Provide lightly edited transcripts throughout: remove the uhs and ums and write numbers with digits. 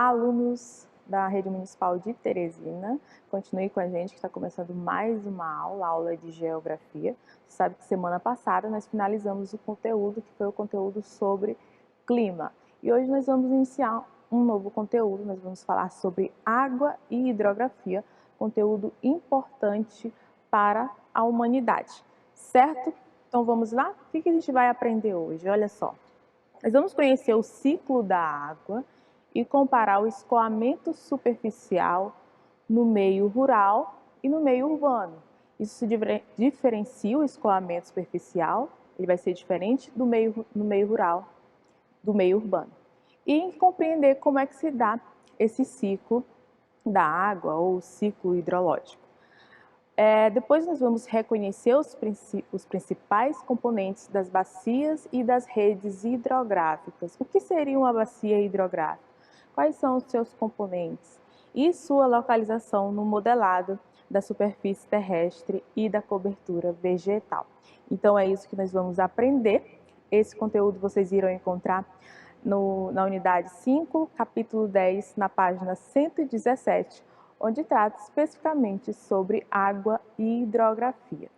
Olá, alunos da Rede Municipal de Teresina. Continue com a gente que está começando mais uma aula de Geografia. Você sabe que semana passada nós finalizamos o conteúdo, que foi o conteúdo sobre clima. E hoje nós vamos iniciar um novo conteúdo, nós vamos falar sobre água e hidrografia, conteúdo importante para a humanidade, certo? Então vamos lá? O que a gente vai aprender hoje? Olha só, nós vamos conhecer o ciclo da água e comparar o escoamento superficial no meio rural e no meio urbano. Isso diferencia o escoamento superficial, ele vai ser diferente no meio rural, do meio urbano. E compreender como é que se dá esse ciclo da água ou ciclo hidrológico. Depois nós vamos reconhecer os principais componentes das bacias e das redes hidrográficas. O que seria uma bacia hidrográfica? Quais são os seus componentes e sua localização no modelado da superfície terrestre e da cobertura vegetal. Então é isso que nós vamos aprender. Esse conteúdo vocês irão encontrar na unidade 5, capítulo 10, na página 117, onde trata especificamente sobre água e hidrografia.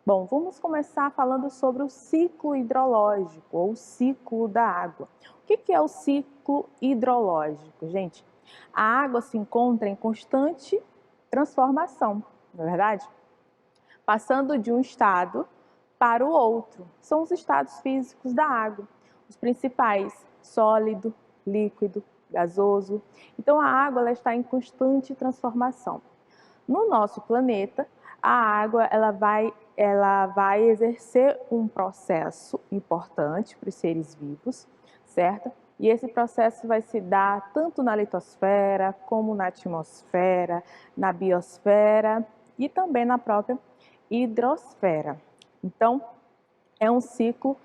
Bom, vamos começar falando sobre o ciclo hidrológico, ou ciclo da água. O que é o ciclo hidrológico, gente? A água se encontra em constante transformação, não é verdade? Passando de um estado para o outro. São os estados físicos da água, os principais: sólido, líquido, gasoso. Então a água ela está em constante transformação. No nosso planeta, a água ela vai exercer um processo importante para os seres vivos, certo? E esse processo vai se dar tanto na litosfera, como na atmosfera, na biosfera e também na própria hidrosfera. Então, é um ciclo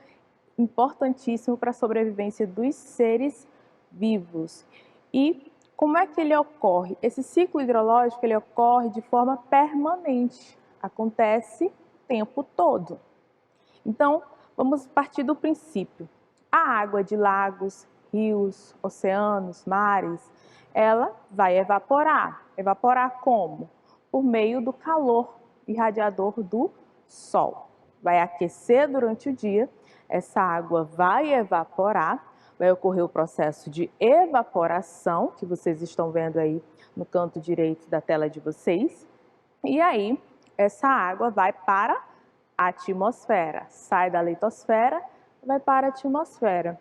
importantíssimo para a sobrevivência dos seres vivos. E como é que ele ocorre? Esse ciclo hidrológico ele ocorre de forma permanente, acontece o tempo todo. Então, vamos partir do princípio. A água de lagos, rios, oceanos, mares, ela vai evaporar. Evaporar como? Por meio do calor irradiador do Sol. Vai aquecer durante o dia, essa água vai evaporar, vai ocorrer o processo de evaporação, que vocês estão vendo aí no canto direito da tela de vocês. E aí, essa água vai para a atmosfera, sai da litosfera, vai para a atmosfera.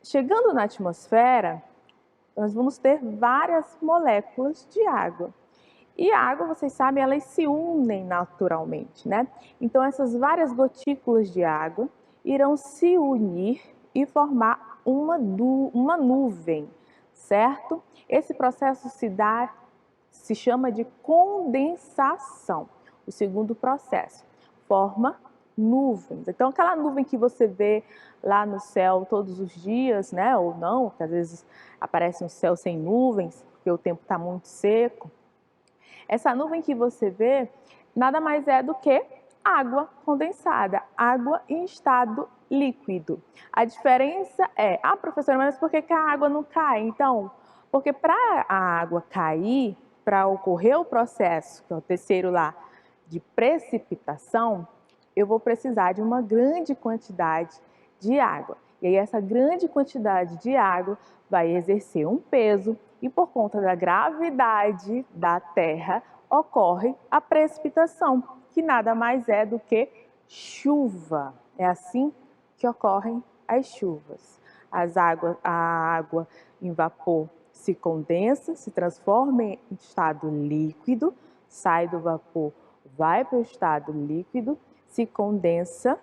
Chegando na atmosfera, nós vamos ter várias moléculas de água. E a água, vocês sabem, elas se unem naturalmente, né? Então, essas várias gotículas de água irão se unir e formar uma nuvem, certo? Esse processo se chama de condensação. O segundo processo forma nuvens. Então, aquela nuvem que você vê lá no céu todos os dias, né? Ou não, que às vezes aparece um céu sem nuvens, porque o tempo está muito seco. Essa nuvem que você vê nada mais é do que água condensada, água em estado líquido. A diferença é, professora, mas por que a água não cai? Então, porque para a água cair, para ocorrer o processo, que é o terceiro lá, de precipitação, eu vou precisar de uma grande quantidade de água. E aí essa grande quantidade de água vai exercer um peso e por conta da gravidade da Terra ocorre a precipitação, que nada mais é do que chuva. É assim que ocorrem as chuvas. A água em vapor se condensa, se transforma em estado líquido, sai do vapor, vai para o estado líquido, se condensa,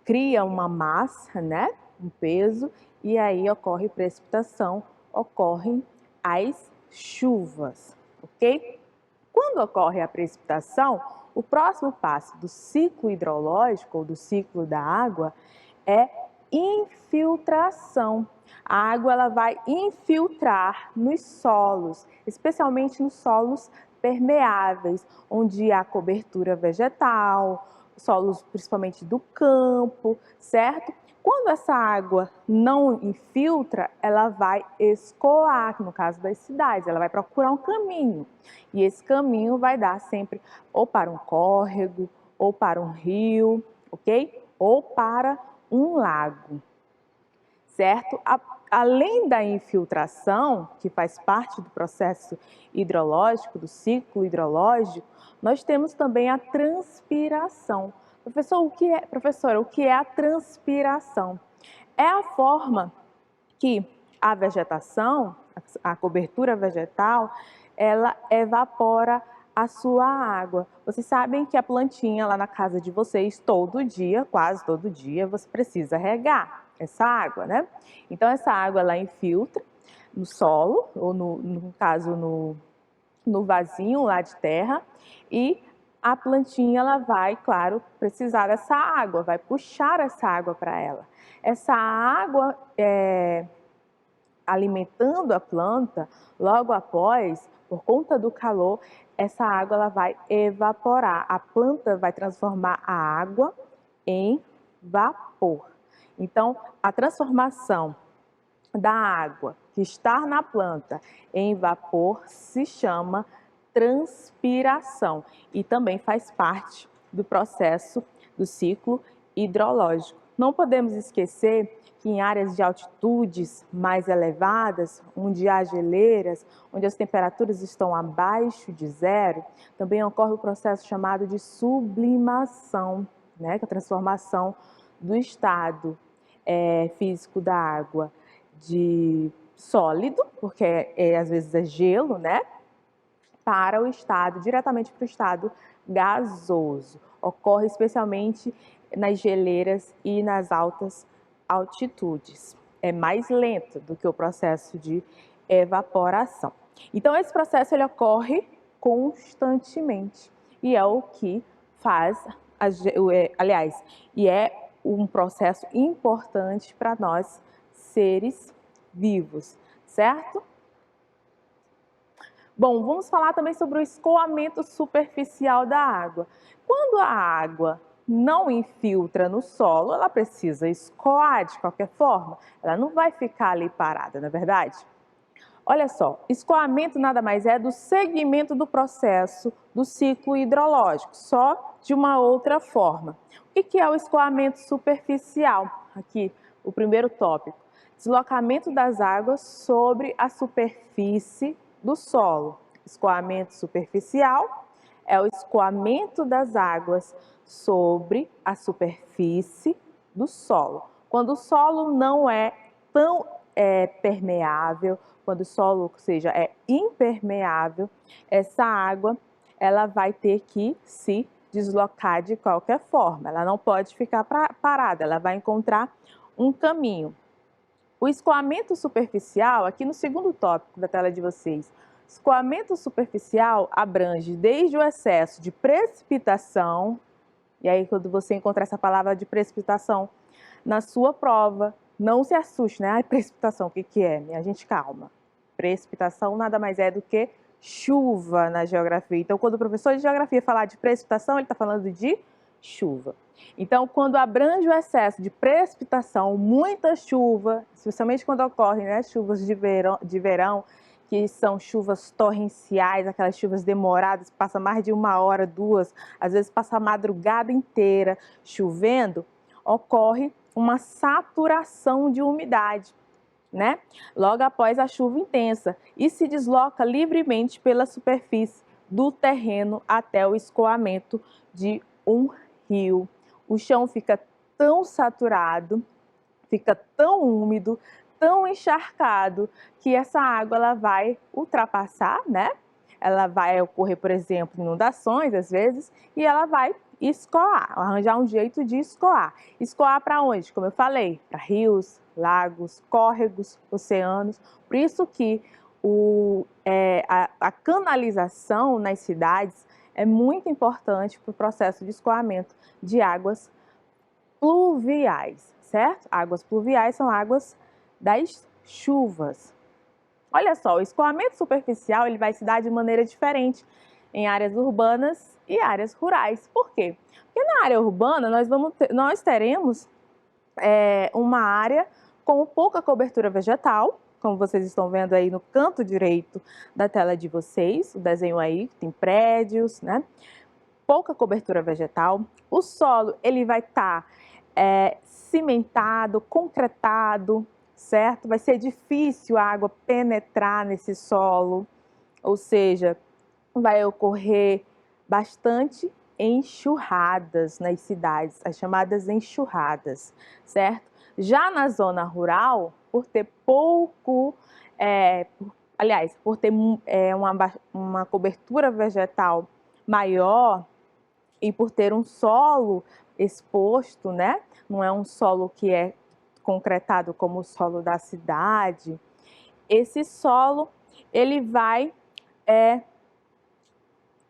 cria uma massa, né? Um peso, e aí ocorre precipitação, ocorrem as chuvas, ok? Quando ocorre a precipitação, o próximo passo do ciclo hidrológico, ou do ciclo da água, é infiltração. A água ela vai infiltrar nos solos, especialmente nos solos permeáveis, onde há cobertura vegetal, solos principalmente do campo, certo? Quando essa água não infiltra, ela vai escoar, no caso das cidades, ela vai procurar um caminho. E esse caminho vai dar sempre ou para um córrego, ou para um rio, ok? Ou para um lago, certo? Além da infiltração, que faz parte do processo hidrológico, do ciclo hidrológico, nós temos também a transpiração. Professora, o que é a transpiração? É a forma que a vegetação, a cobertura vegetal, ela evapora a sua água. Vocês sabem que a plantinha lá na casa de vocês, todo dia, quase todo dia, você precisa regar essa água, né? Então, essa água ela infiltra no solo, ou no caso no vasinho lá de terra, e a plantinha ela vai, claro, precisar dessa água, vai puxar essa água para ela. Essa água alimentando a planta, logo após, por conta do calor, essa água ela vai evaporar. A planta vai transformar a água em vapor. Então, a transformação da água que está na planta em vapor se chama transpiração e também faz parte do processo do ciclo hidrológico. Não podemos esquecer que em áreas de altitudes mais elevadas, onde há geleiras, onde as temperaturas estão abaixo de zero, também ocorre o processo chamado de sublimação, né? Que é a transformação do estado físico da água de sólido, porque às vezes é gelo, né? Para o estado, diretamente para o estado gasoso. Ocorre especialmente nas geleiras e nas altas altitudes. É mais lento do que o processo de evaporação. Então, esse processo ele ocorre constantemente e é o que faz, aliás, e é um processo importante para nós seres vivos, certo? Bom, vamos falar também sobre o escoamento superficial da água. Quando a água não infiltra no solo, ela precisa escoar de qualquer forma. Ela não vai ficar ali parada, não é verdade? Olha só, escoamento nada mais é do segmento do processo do ciclo hidrológico, só de uma outra forma. O que é o escoamento superficial? Aqui, o primeiro tópico. Deslocamento das águas sobre a superfície do solo. Escoamento superficial é o escoamento das águas sobre a superfície do solo. Quando o solo não é tão permeável, quando o solo, ou seja, é impermeável, essa água ela vai ter que se deslocar de qualquer forma. Ela não pode ficar parada, ela vai encontrar um caminho. O escoamento superficial, aqui no segundo tópico da tela de vocês, escoamento superficial abrange desde o excesso de precipitação, e aí quando você encontrar essa palavra de precipitação na sua prova, não se assuste, né? Ai, precipitação, o que é? Minha gente, calma. Precipitação nada mais é do que chuva na geografia. Então, quando o professor de geografia falar de precipitação, ele está falando de chuva. Então, quando abrange o excesso de precipitação, muita chuva, especialmente quando ocorrem, né, chuvas de verão, que são chuvas torrenciais, aquelas chuvas demoradas, passa mais de 1 hora, 2, às vezes passa a madrugada inteira chovendo, ocorre uma saturação de umidade, né? Logo após a chuva intensa e se desloca livremente pela superfície do terreno até o escoamento de um rio. O chão fica tão saturado, fica tão úmido, tão encharcado, que essa água ela vai ultrapassar, né? Ela vai ocorrer, por exemplo, inundações às vezes, e ela vai escoar, arranjar um jeito de escoar. Escoar para onde? Como eu falei, para rios, lagos, córregos, oceanos. Por isso que a canalização nas cidades é muito importante para o processo de escoamento de águas pluviais, certo? Águas pluviais são águas das chuvas. Olha só, o escoamento superficial ele vai se dar de maneira diferente em áreas urbanas e áreas rurais. Por quê? Porque na área urbana nós teremos uma área com pouca cobertura vegetal, como vocês estão vendo aí no canto direito da tela de vocês, o desenho aí, tem prédios, né? Pouca cobertura vegetal. O solo ele vai estar cimentado, concretado, certo? Vai ser difícil a água penetrar nesse solo, ou seja, vai ocorrer bastante enxurradas nas cidades, as chamadas enxurradas, certo? Já na zona rural, por ter pouco, por ter uma cobertura vegetal maior e por ter um solo exposto, né? Não é um solo que é concretado como o solo da cidade. Esse solo ele vai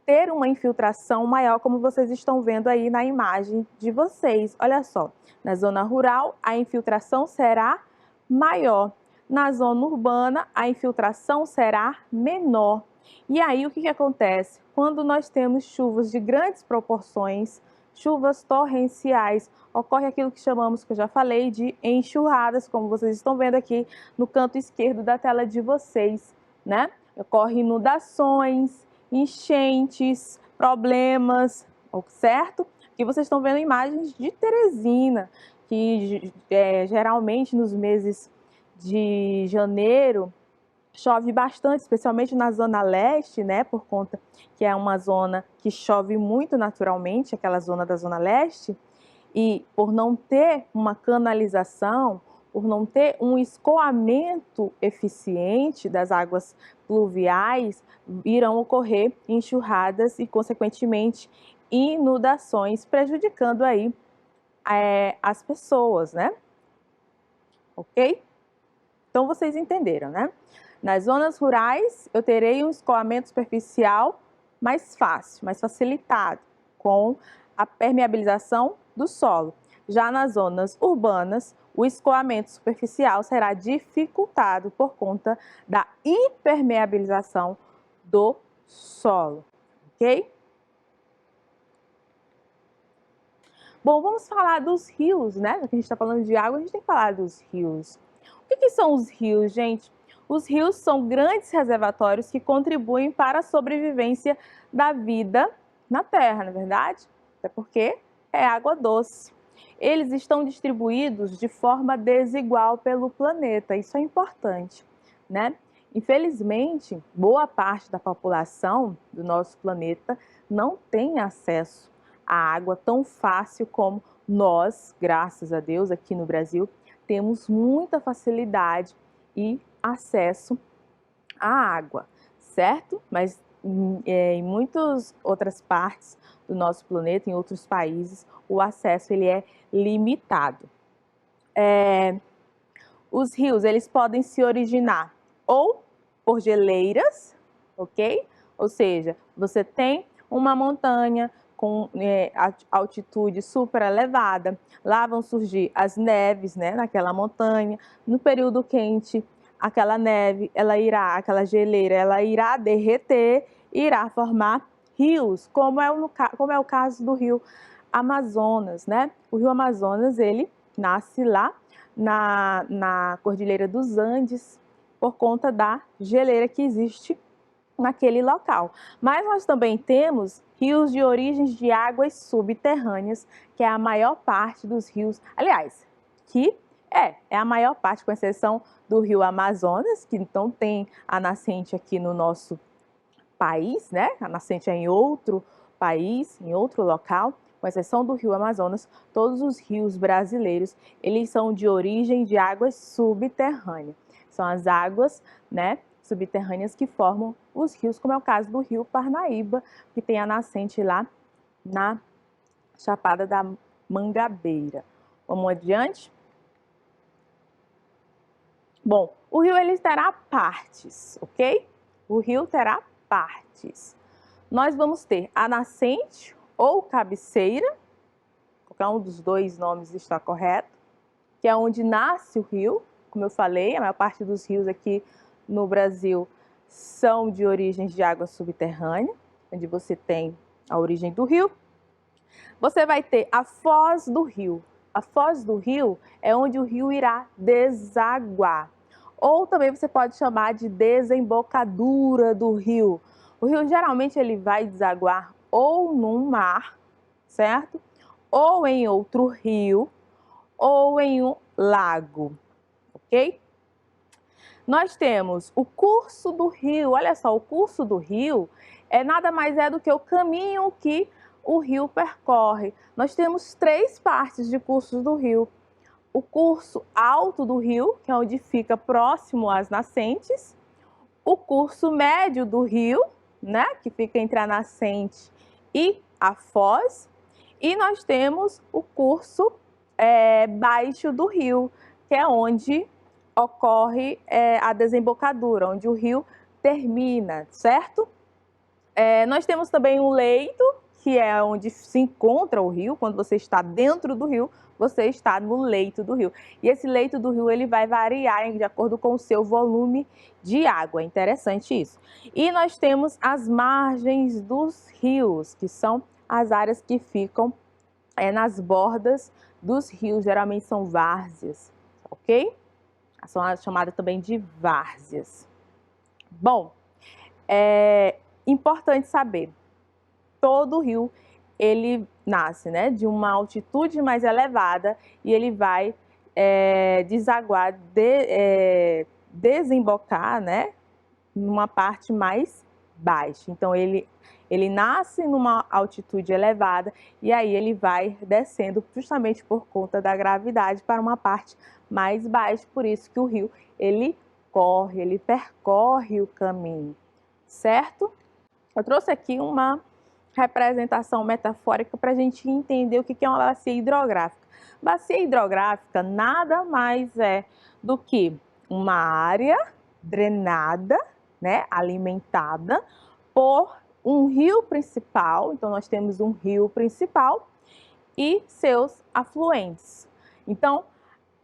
ter uma infiltração maior, como vocês estão vendo aí na imagem de vocês. Olha só, na zona rural a infiltração será maior, na zona urbana a infiltração será menor. E aí o que acontece? Quando nós temos chuvas de grandes proporções, chuvas torrenciais, ocorre aquilo que chamamos, que eu já falei, de enxurradas, como vocês estão vendo aqui no canto esquerdo da tela de vocês, né? Ocorre inundações, enchentes, problemas, certo? Aqui vocês estão vendo imagens de Teresina, que geralmente nos meses de janeiro chove bastante, especialmente na zona leste, né? Por conta que é uma zona que chove muito naturalmente, aquela zona da zona leste, e por não ter uma canalização, por não ter um escoamento eficiente das águas pluviais, irão ocorrer enxurradas e, consequentemente, inundações, prejudicando aí as pessoas, né? Ok? Então, vocês entenderam, né? Nas zonas rurais, eu terei um escoamento superficial mais fácil, mais facilitado, com a permeabilização do solo. Já nas zonas urbanas, o escoamento superficial será dificultado por conta da impermeabilização do solo, ok? Bom, vamos falar dos rios, né? Já que a gente está falando de água, a gente tem que falar dos rios. O que são os rios, gente? Os rios são grandes reservatórios que contribuem para a sobrevivência da vida na Terra, não é verdade? Até porque é água doce. Eles estão distribuídos de forma desigual pelo planeta, isso é importante, né? Infelizmente, boa parte da população do nosso planeta não tem acesso à água tão fácil como nós, graças a Deus, aqui no Brasil, temos muita facilidade e acesso à água, certo? Mas em muitas outras partes do nosso planeta, em outros países, o acesso ele é limitado. Os rios eles podem se originar ou por geleiras, ok? Ou seja, você tem uma montanha com altitude super elevada, lá vão surgir as neves, né, naquela montanha. No período quente, aquela neve, aquela geleira, ela irá derreter e irá formar rios, como é o caso do rio Amazonas, né? O rio Amazonas, ele nasce lá na Cordilheira dos Andes, por conta da geleira que existe naquele local. Mas nós também temos rios de origens de águas subterrâneas, que é a maior parte dos rios, aliás, que é a maior parte, com exceção do rio Amazonas, que então tem a nascente aqui no nosso país, né? A nascente é em outro país, em outro local, com exceção do rio Amazonas, todos os rios brasileiros, eles são de origem de águas subterrâneas. São as águas, né, subterrâneas que formam os rios, como é o caso do rio Parnaíba, que tem a nascente lá na Chapada da Mangabeira. Vamos adiante? Bom, o rio ele terá partes, ok? O rio terá partes. Nós vamos ter a nascente ou cabeceira, qualquer um dos dois nomes está correto, que é onde nasce o rio. Como eu falei, a maior parte dos rios aqui no Brasil são de origens de água subterrânea. onde você tem a origem do rio. Você vai ter a foz do rio. A foz do rio é onde o rio irá desaguar. Ou também você pode chamar de desembocadura do rio. O rio geralmente ele vai desaguar ou num mar, certo? Ou em outro rio, ou em um lago, ok? Nós temos o curso do rio. Olha só, o curso do rio nada mais do que o caminho que o rio percorre. Nós temos 3 partes de cursos do rio. O curso alto do rio, que é onde fica próximo às nascentes. O curso médio do rio, né, que fica entre a nascente e a foz. E nós temos o curso baixo do rio, que é onde ocorre a desembocadura, onde o rio termina, certo? Nós temos também um leito, que é onde se encontra o rio. Quando você está dentro do rio, você está no leito do rio. E esse leito do rio ele vai variar de acordo com o seu volume de água. É interessante isso. E nós temos as margens dos rios, que são as áreas que ficam nas bordas dos rios, geralmente são várzeas, ok? São chamadas também de várzeas. Bom, é importante saber, todo rio ele nasce, né, de uma altitude mais elevada e ele vai desaguar, desembocar, né, numa parte mais baixa. Então ele nasce numa altitude elevada e aí ele vai descendo justamente por conta da gravidade para uma parte mais baixa. Por isso que o rio ele percorre o caminho, certo? Eu trouxe aqui uma representação metafórica para a gente entender o que é uma bacia hidrográfica. Bacia hidrográfica nada mais é do que uma área drenada, né, alimentada por um rio principal. Então nós temos um rio principal e seus afluentes. Então,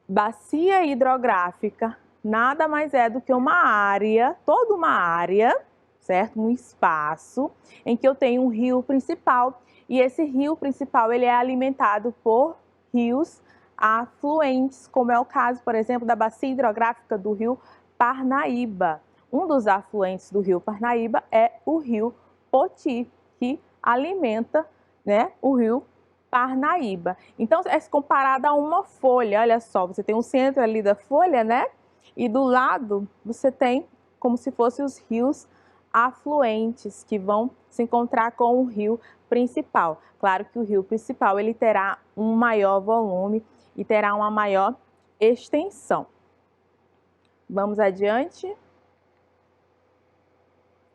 bacia hidrográfica nada mais é do que uma área, toda uma área, certo? Um espaço em que eu tenho um rio principal e esse rio principal ele é alimentado por rios afluentes, como é o caso, por exemplo, da bacia hidrográfica do rio Parnaíba. Um dos afluentes do rio Parnaíba é o rio Poti, que alimenta, né, o rio Parnaíba. Então, é comparado a uma folha. Olha só, você tem um centro ali da folha, né? E do lado você tem como se fossem os rios afluentes que vão se encontrar com o rio principal. Claro que o rio principal ele terá um maior volume e terá uma maior extensão. Vamos adiante.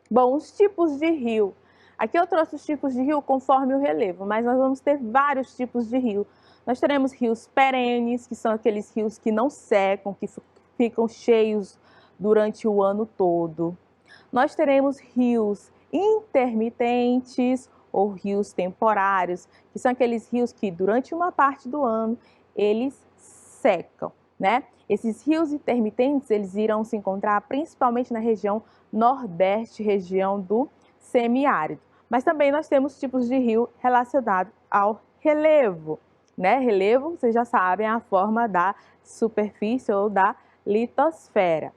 Bom, os tipos de rio. Aqui eu trouxe os tipos de rio conforme o relevo, mas nós vamos ter vários tipos de rio. Nós teremos rios perenes, que são aqueles rios que não secam, que ficam cheios durante o ano todo. Nós teremos rios intermitentes ou rios temporários, que são aqueles rios que durante uma parte do ano eles secam, né? Esses rios intermitentes, eles irão se encontrar principalmente na região nordeste, região do semiárido. Mas também nós temos tipos de rio relacionados ao relevo, né? Relevo, vocês já sabem, é a forma da superfície ou da litosfera.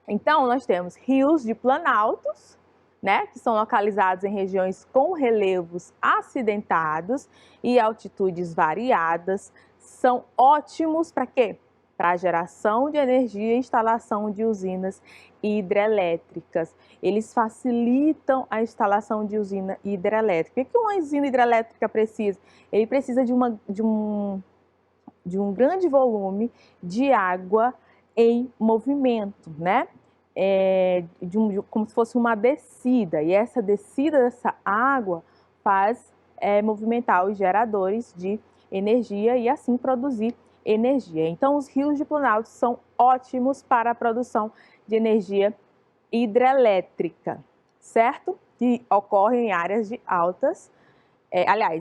Então, nós temos rios de planaltos, né, que são localizados em regiões com relevos acidentados e altitudes variadas. São ótimos para quê? Para a geração de energia e instalação de usinas hidrelétricas. Eles facilitam a instalação de usina hidrelétrica. O que uma usina hidrelétrica precisa? Ele precisa de um grande volume de água em movimento, né? Como se fosse uma descida, e essa descida dessa água faz movimentar os geradores de energia e assim produzir energia. Então, os rios de planalto são ótimos para a produção de energia hidrelétrica, certo? Que ocorre em áreas de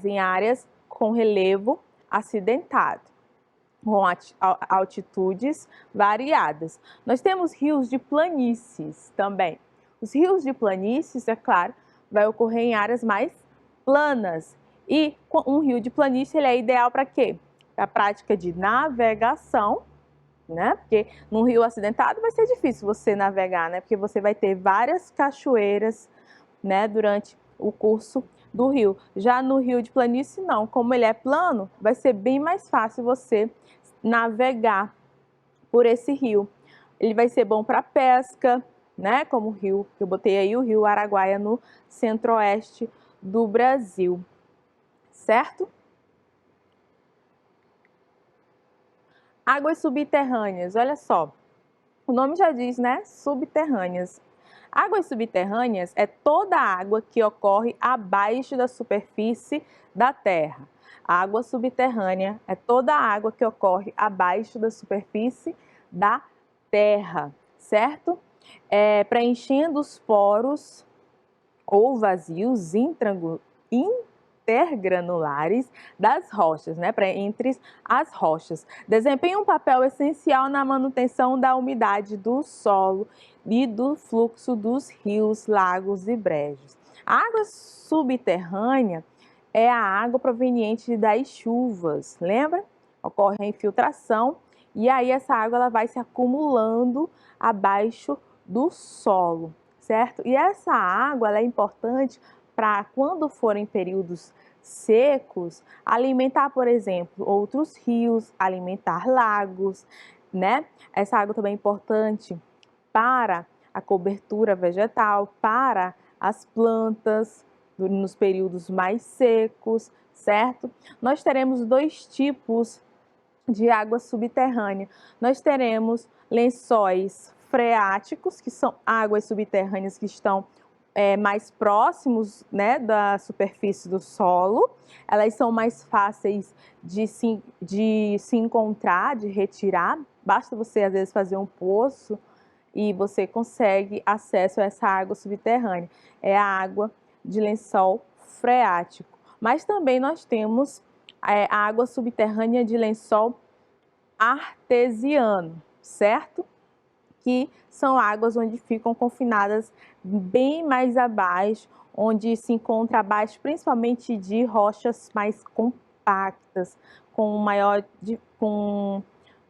em áreas com relevo acidentado, com altitudes variadas. Nós temos rios de planícies também. Os rios de planícies, é claro, vai ocorrer em áreas mais planas. E um rio de planície ele é ideal para quê? Para a prática de navegação, né? Porque num rio acidentado vai ser difícil você navegar, né? Porque você vai ter várias cachoeiras, né, durante o curso do rio. Já no rio de planície não, como ele é plano, vai ser bem mais fácil você navegar por esse rio. Ele vai ser bom para pesca, né? Como o rio, eu botei aí o rio Araguaia no centro-oeste do Brasil, certo? Águas subterrâneas, olha só. O nome já diz, né? Subterrâneas. Águas subterrâneas é toda a água que ocorre abaixo da superfície da Terra. A água subterrânea é toda a água que ocorre abaixo da superfície da Terra, certo? Preenchendo os poros ou vazios intergranulares das rochas, né, entre as rochas. Desempenha um papel essencial na manutenção da umidade do solo e do fluxo dos rios, lagos e brejos. A água subterrânea é a água proveniente das chuvas, lembra? Ocorre a infiltração e aí essa água ela vai se acumulando abaixo do solo, certo? E essa água ela é importante para quando forem períodos secos, alimentar, por exemplo, outros rios, alimentar lagos, né? Essa água também é importante para a cobertura vegetal, para as plantas nos períodos mais secos, certo? Nós teremos dois tipos de água subterrânea. Nós teremos lençóis freáticos, que são águas subterrâneas que estão mais próximos, né, da superfície do solo. Elas são mais fáceis de se encontrar, de retirar. Basta você, às vezes, fazer um poço e você consegue acesso a essa água subterrânea. É a água de lençol freático. Mas também nós temos a água subterrânea de lençol artesiano, certo? Que são águas onde ficam confinadas bem mais abaixo, onde se encontra abaixo principalmente de rochas mais compactas, com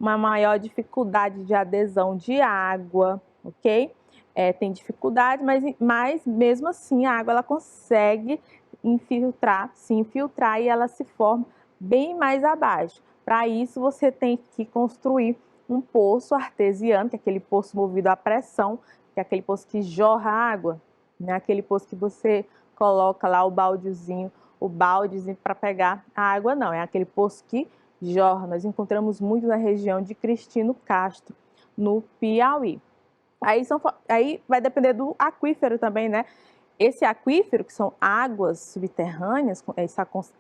uma maior dificuldade de adesão de água, ok? Tem dificuldade, mas mesmo assim a água ela consegue se infiltrar e ela se forma bem mais abaixo. Para isso você tem que construir um poço artesiano, que é aquele poço movido à pressão, que é aquele poço que jorra água, né? Aquele poço que você coloca lá o baldezinho para pegar a água, não, é aquele poço que jorra. Nós encontramos muito na região de Cristino Castro, no Piauí. Aí vai depender do aquífero também, né? Esse aquífero, que são águas subterrâneas,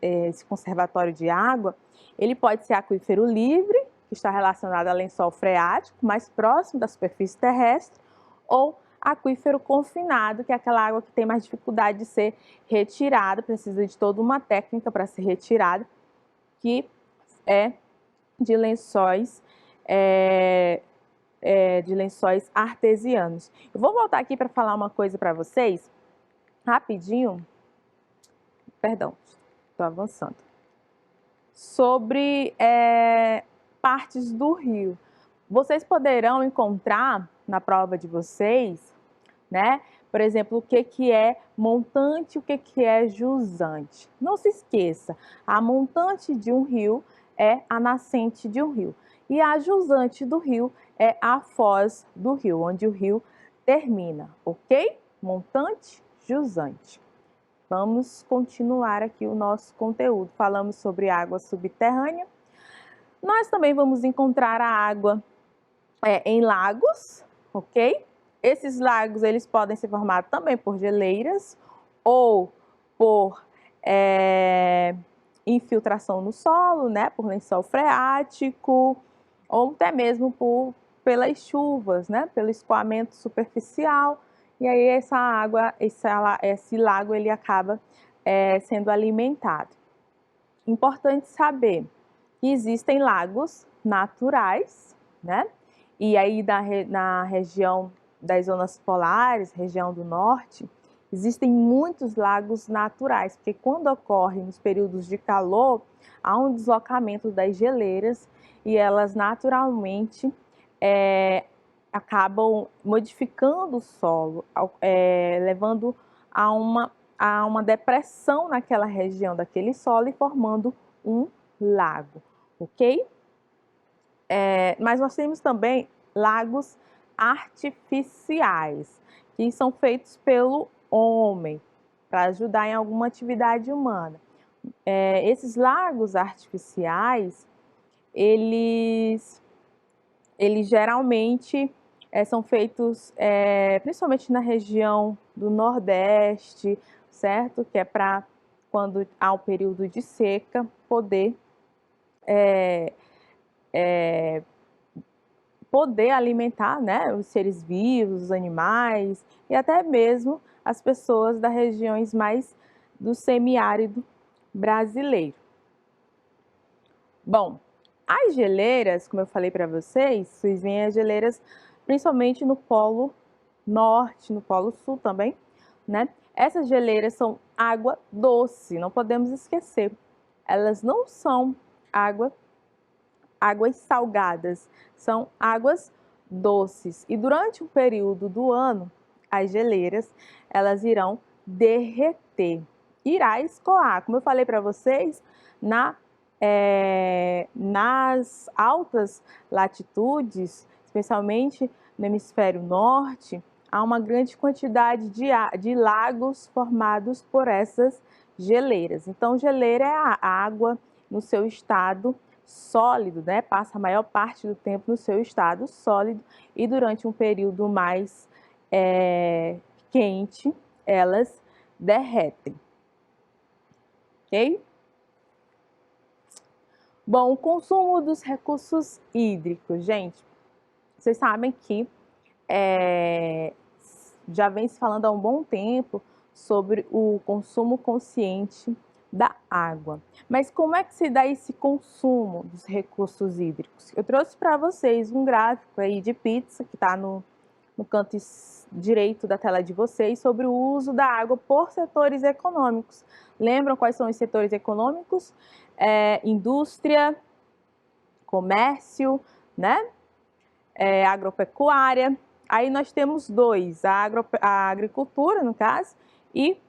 esse conservatório de água, ele pode ser aquífero livre, que está relacionado a lençol freático, mais próximo da superfície terrestre, ou aquífero confinado, que é aquela água que tem mais dificuldade de ser retirada, precisa de toda uma técnica para ser retirada, que é de lençóis artesianos. Eu vou voltar aqui para falar uma coisa para vocês, rapidinho, perdão, estou avançando, sobre partes do rio. Vocês poderão encontrar na prova de vocês, né? Por exemplo, o que é montante e o que é jusante. Não se esqueça, a montante de um rio é a nascente de um rio. E a jusante do rio é a foz do rio, onde o rio termina, ok? Montante, jusante. Vamos continuar aqui o nosso conteúdo. Falamos sobre água subterrânea. Nós também vamos encontrar a água em lagos, ok? Esses lagos eles podem ser formados também por geleiras ou por infiltração no solo, né? Por lençol freático ou até mesmo pelas chuvas, né? Pelo escoamento superficial. E aí essa água, esse lago ele acaba sendo alimentado. Importante saber que existem lagos naturais, né? E aí na região das zonas polares, região do norte, existem muitos lagos naturais, porque quando ocorre nos períodos de calor, há um deslocamento das geleiras e elas naturalmente acabam modificando o solo, levando a uma depressão naquela região daquele solo e formando um lago, ok? Mas nós temos também lagos artificiais, que são feitos pelo homem, para ajudar em alguma atividade humana. Esses lagos artificiais, eles geralmente são feitos principalmente na região do Nordeste, certo? Que é para quando há um período de seca, poder alimentar, né, os seres vivos, os animais e até mesmo as pessoas das regiões mais do semiárido brasileiro. Bom, as geleiras, como eu falei para vocês veem as geleiras principalmente no Polo Norte, no Polo Sul também, né? Essas geleiras são água doce, não podemos esquecer. Elas não são águas salgadas, são águas doces. E durante um período do ano, as geleiras, elas irão derreter, irá escoar. Como eu falei para vocês, nas altas latitudes, especialmente no hemisfério norte, há uma grande quantidade de lagos formados por essas geleiras. Então, geleira é a água no seu estado sólido, né? Passa a maior parte do tempo no seu estado sólido e durante um período mais quente, elas derretem, ok? Bom, o consumo dos recursos hídricos, gente, vocês sabem que já vem se falando há um bom tempo sobre o consumo consciente da água. Mas como é que se dá esse consumo dos recursos hídricos? Eu trouxe para vocês um gráfico aí de pizza que está no canto direito da tela de vocês sobre o uso da água por setores econômicos. Lembram quais são os setores econômicos? Indústria, comércio, né? Agropecuária. Aí nós temos dois, a agricultura, no caso, e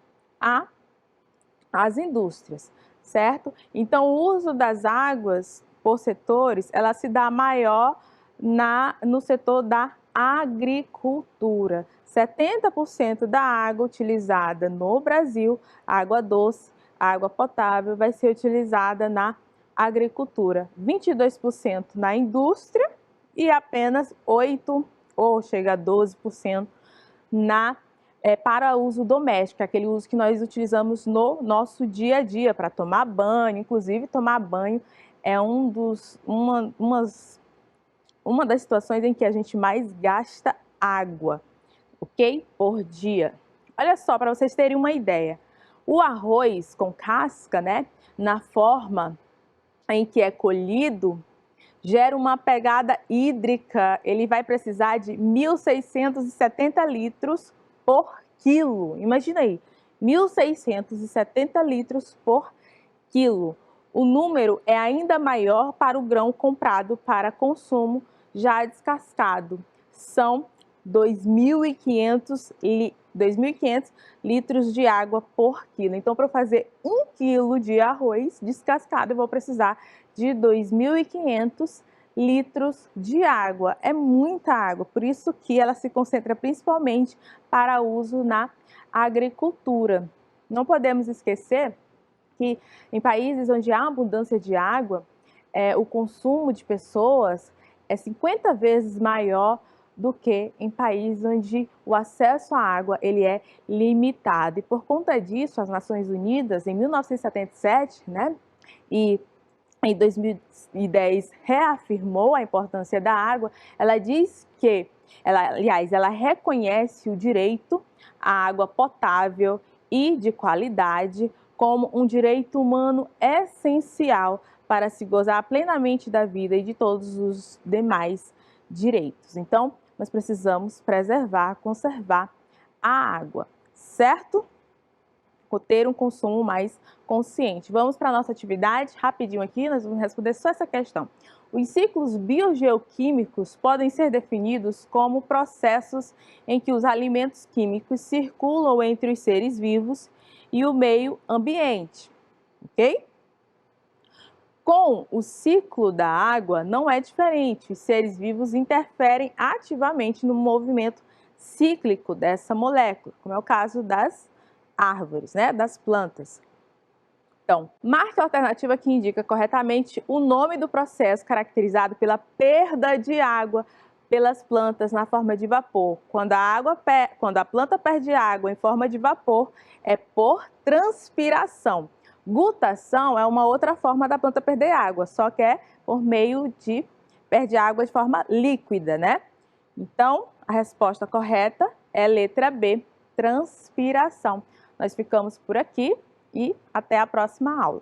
as indústrias, certo? Então, o uso das águas por setores, ela se dá maior no setor da agricultura. 70% da água utilizada no Brasil, água doce, água potável, vai ser utilizada na agricultura. 22% na indústria e apenas 8% ou chega a 12% para uso doméstico, aquele uso que nós utilizamos no nosso dia a dia, para tomar banho. Inclusive, tomar banho é uma das situações em que a gente mais gasta água, ok? Por dia. Olha só, para vocês terem uma ideia, o arroz com casca, né, na forma em que é colhido, gera uma pegada hídrica, ele vai precisar de 1.670 litros por quilo. Imagina aí, 1.670 litros por quilo. O número é ainda maior para o grão comprado para consumo já descascado. São 2.500 litros de água por quilo. Então, para fazer 1 quilo de arroz descascado, eu vou precisar de 2.500 litros de água. É muita água, por isso que ela se concentra principalmente para uso na agricultura. Não podemos esquecer que em países onde há abundância de água, o consumo de pessoas é 50 vezes maior do que em países onde o acesso à água ele é limitado. E por conta disso, as Nações Unidas, em 1977, né, e em 2010 reafirmou a importância da água. Ela diz que, ela reconhece o direito à água potável e de qualidade como um direito humano essencial para se gozar plenamente da vida e de todos os demais direitos. Então, nós precisamos preservar, conservar a água, certo? Ou ter um consumo mais consciente. Vamos para a nossa atividade, rapidinho aqui, nós vamos responder só essa questão. Os ciclos biogeoquímicos podem ser definidos como processos em que os alimentos químicos circulam entre os seres vivos e o meio ambiente, ok? Com o ciclo da água não é diferente, os seres vivos interferem ativamente no movimento cíclico dessa molécula, como é o caso das árvores, né, das plantas. Então, marque a alternativa que indica corretamente o nome do processo caracterizado pela perda de água pelas plantas na forma de vapor. Quando a planta perde água em forma de vapor, é por transpiração. Gutação é uma outra forma da planta perder água, só que é por meio de perde água de forma líquida, né? Então, a resposta correta é letra B, transpiração. Nós ficamos por aqui e até a próxima aula.